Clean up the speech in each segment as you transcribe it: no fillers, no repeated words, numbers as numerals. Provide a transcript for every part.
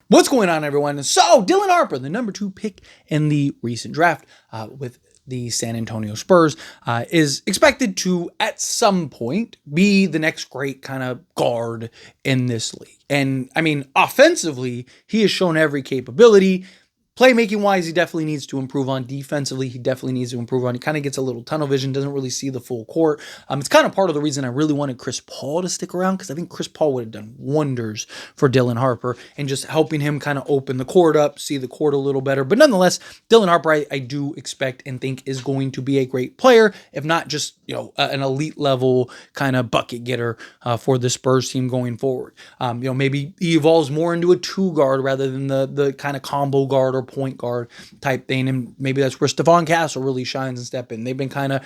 What's going on, everyone? So, Dylan Harper, the number 2 pick in the recent draft with the San Antonio Spurs, is expected to, at some point, be the next great kind of guard in this league. And, I mean, offensively, he has shown every capability. Playmaking wise, he definitely needs to improve on. Defensively, he definitely needs to improve on. He kind of gets a little tunnel vision, doesn't really see the full court. It's kind of part of the reason I really wanted Chris Paul to stick around, because I think Chris Paul would have done wonders for Dylan Harper and just helping him kind of open the court up, see the court a little better. But nonetheless, Dylan Harper, I do expect and think is going to be a great player, if not just an elite level kind of bucket getter for the Spurs team going forward. Maybe he evolves more into a 2 guard rather than the kind of combo guard or point guard type thing, and maybe that's where Stephon Castle really shines and step in. They've been kind of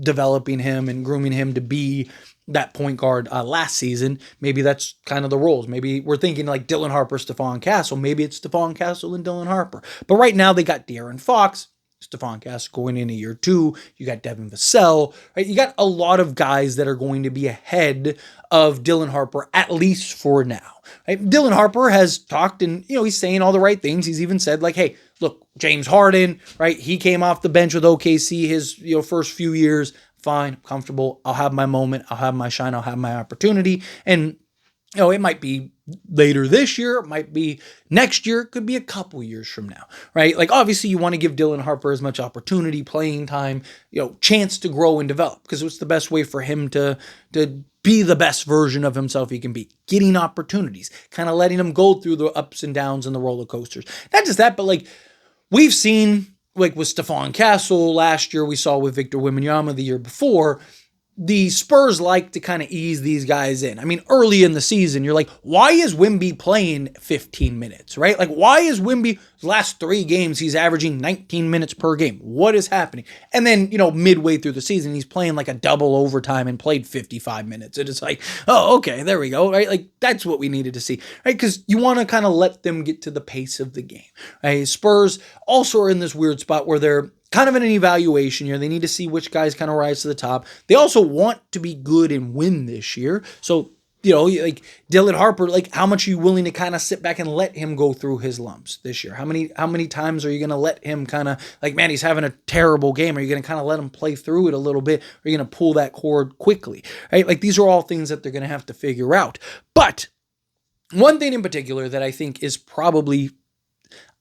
developing him and grooming him to be that point guard last season. Maybe that's kind of the roles. Maybe we're thinking like Dylan Harper, Stephon Castle. Maybe it's Stephon Castle and Dylan Harper. But right now they got De'Aaron Fox, Stephon Castle going into year 2. You got Devin Vassell, right? You got a lot of guys that are going to be ahead of Dylan Harper, at least for now. Right? Dylan Harper has talked and, he's saying all the right things. He's even said like, hey, look, James Harden, right? He came off the bench with OKC his, first few years. Fine, comfortable. I'll have my moment. I'll have my shine. I'll have my opportunity. And, it might be later this year, it might be next year, it could be a couple years from now, right? Like, obviously, you want to give Dylan Harper as much opportunity, playing time, chance to grow and develop, because it's the best way for him to be the best version of himself he can be. Getting opportunities, kind of letting him go through the ups and downs and the roller coasters. Not just that, but like we've seen, like with Stephon Castle last year, we saw with Victor Wembanyama the year before, the Spurs like to kind of ease these guys in. I mean, early in the season, you're like, why is Wemby playing 15 minutes, right? Like, why is Wemby, last 3 games, he's averaging 19 minutes per game? What is happening? And then, midway through the season, he's playing like a double overtime and played 55 minutes. And it's like, oh, okay, there we go, right? Like, that's what we needed to see, right? Because you want to kind of let them get to the pace of the game, right? Spurs also are in this weird spot where they're kind of in an evaluation year. They need to see which guys kind of rise to the top. They also want to be good and win this year. So, like Dylan Harper, like how much are you willing to kind of sit back and let him go through his lumps this year? How many times are you going to let him kind of like, man, he's having a terrible game. Are you going to kind of let him play through it a little bit? Or are you going to pull that cord quickly, right? Like these are all things that they're going to have to figure out. But one thing in particular that I think is probably,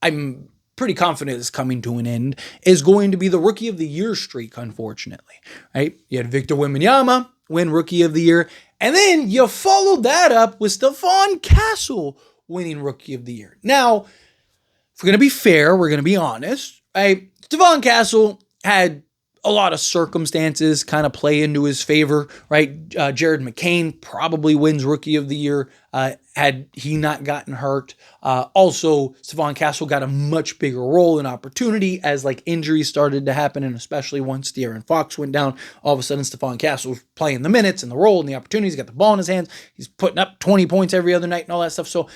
I'm pretty confident is coming to an end, is going to be the Rookie of the Year streak, unfortunately, right? You had Victor Wembanyama win Rookie of the Year, and then you followed that up with Stephon Castle winning Rookie of the Year. Now, if we're going to be fair, we're going to be honest, right? Stephon Castle had a lot of circumstances kind of play into his favor, right? Jared McCain probably wins Rookie of the Year had he not gotten hurt. Also, Stephon Castle got a much bigger role and opportunity as like injuries started to happen, and especially once De'Aaron Fox went down, all of a sudden Stephon Castle was playing the minutes and the role and the opportunities. He's got the ball in his hands. He's putting up 20 points every other night and all that stuff. So,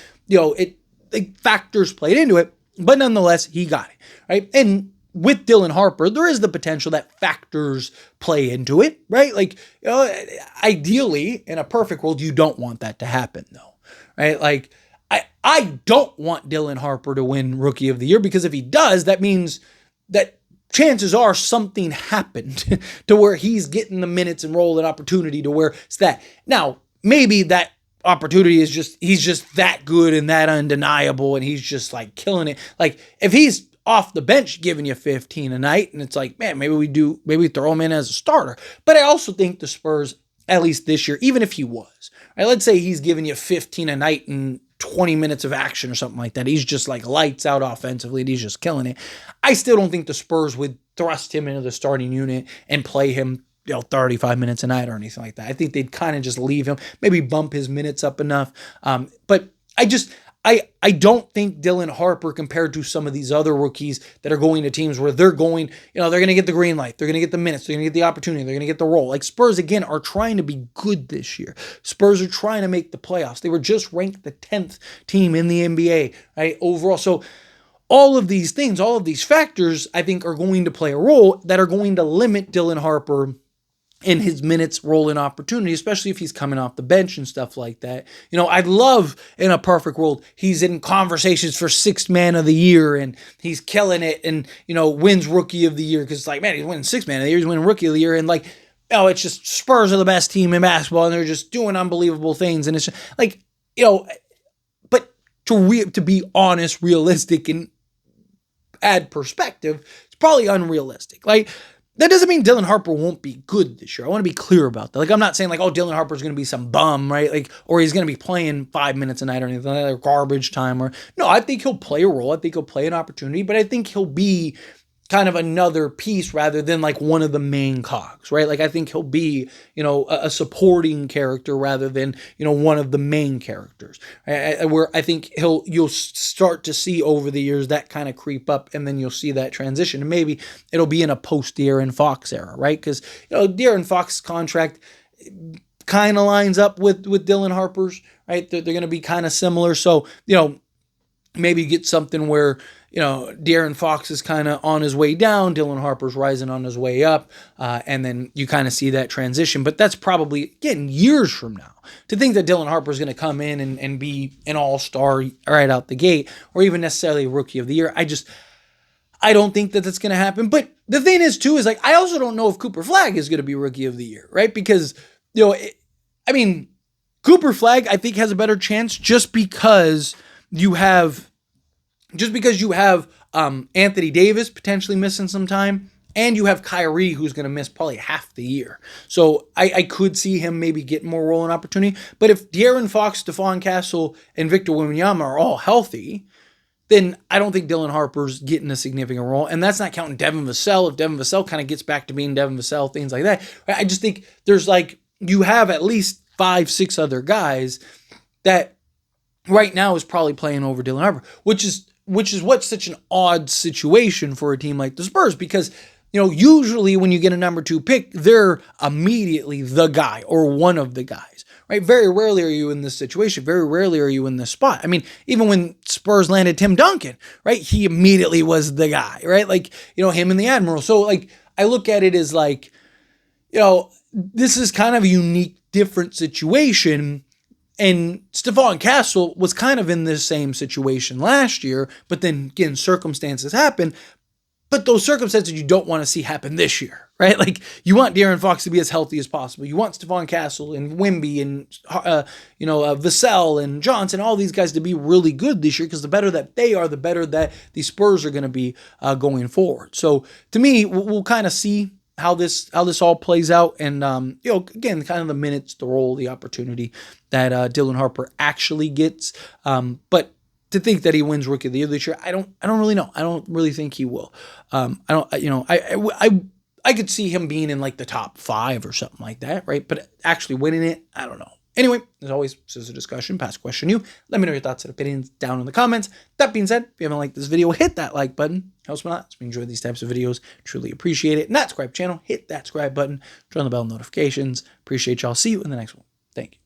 factors played into it, but nonetheless, he got it, right? And with Dylan Harper, there is the potential that factors play into it, right? Like, ideally, in a perfect world, you don't want that to happen, though, right? Like, I don't want Dylan Harper to win Rookie of the Year, because if he does, that means that chances are something happened to where he's getting the minutes and role and opportunity to where it's that. Now, maybe that opportunity is he's just that good and that undeniable, and he's just like killing it. Like, if he's off the bench giving you 15 a night, and it's like, man, maybe we throw him in as a starter. But I also think the Spurs, at least this year, even if he was, right, let's say he's giving you 15 a night and 20 minutes of action or something like that. He's just like lights out offensively, and he's just killing it. I still don't think the Spurs would thrust him into the starting unit and play him 35 minutes a night or anything like that. I think they'd kind of just leave him, maybe bump his minutes up enough. But I don't think Dylan Harper, compared to some of these other rookies that are going to teams where they're going, they're going to get the green light, they're going to get the minutes, they're going to get the opportunity, they're going to get the role. Like, Spurs, again, are trying to be good this year. Spurs are trying to make the playoffs. They were just ranked the 10th team in the NBA, right, overall. So all of these things, all of these factors, I think, are going to play a role that are going to limit Dylan Harper in his minutes role-in opportunity, especially if he's coming off the bench and stuff like that. I'd love in a perfect world, he's in conversations for sixth man of the year and he's killing it and, wins rookie of the year because it's like, man, he's winning sixth man of the year, he's winning rookie of the year. And like, it's just Spurs are the best team in basketball and they're just doing unbelievable things. And it's just like, but to be honest, realistic, and add perspective, it's probably unrealistic. Like, that doesn't mean Dylan Harper won't be good this year. I want to be clear about that. Like, I'm not saying like, oh, Dylan Harper's going to be some bum, right? Like, or he's going to be playing 5 minutes a night or anything like that, or garbage time. Or no, I think he'll play a role. I think he'll play an opportunity, but I think he'll be kind of another piece rather than like one of the main cogs, right? Like, I think he'll be, a supporting character rather than, one of the main characters. Where I think you'll start to see over the years that kind of creep up, and then you'll see that transition. And maybe it'll be in a post-De'Aaron Fox era, right? Because, De'Aaron Fox's contract kind of lines up with Dylan Harper's, right? They're going to be kind of similar. So, maybe you get something where, De'Aaron Fox is kind of on his way down, Dylan Harper's rising on his way up, and then you kind of see that transition. But that's probably, again, years from now. To think that Dylan Harper is going to come in and be an all-star right out the gate, or even necessarily a rookie of the year, I don't think that that's going to happen. But the thing is, too, is like, I also don't know if Cooper Flagg is going to be rookie of the year, right? Because, Cooper Flagg, I think, has a better chance just because you have Anthony Davis potentially missing some time, and you have Kyrie who's going to miss probably half the year. So I could see him maybe get more role and opportunity. But if De'Aaron Fox, Stephon Castle, and Victor Wembanyama are all healthy, then I don't think Dylan Harper's getting a significant role. And that's not counting Devin Vassell. If Devin Vassell kind of gets back to being Devin Vassell, things like that. I just think there's you have at least 5-6 other guys that right now is probably playing over Dylan Harper, which is what's such an odd situation for a team like the Spurs, because, usually when you get a number 2 pick, they're immediately the guy or one of the guys, right? Very rarely are you in this situation. Very rarely are you in this spot. I mean, even when Spurs landed Tim Duncan, right? He immediately was the guy, right? Like, him and the Admiral. So like, I look at it as like, this is kind of a unique, different situation. And Stephon Castle was kind of in this same situation last year, but then again, circumstances happen. But those circumstances you don't want to see happen this year, right? Like, you want De'Aaron Fox to be as healthy as possible. You want Stephon Castle and Wemby and Vassell and Johnson, all these guys to be really good this year, because the better that they are, the better that the Spurs are going to be going forward. So to me, we'll kind of see how this all plays out, and again, kind of the minutes, the role, the opportunity that Dylan Harper actually gets. But to think that he wins Rookie of the Year this year, I don't really know. I don't really think he will. I could see him being in like the top 5 or something like that, right? But actually winning it, I don't know. Anyway, as always, this is a discussion, past question you. Let me know your thoughts and opinions down in the comments. That being said, if you haven't liked this video, hit that like button. Helps me a lot. If you enjoy these types of videos, truly appreciate it. Not subscribe channel, hit that subscribe button. Turn on the bell notifications. Appreciate y'all. See you in the next one. Thank you.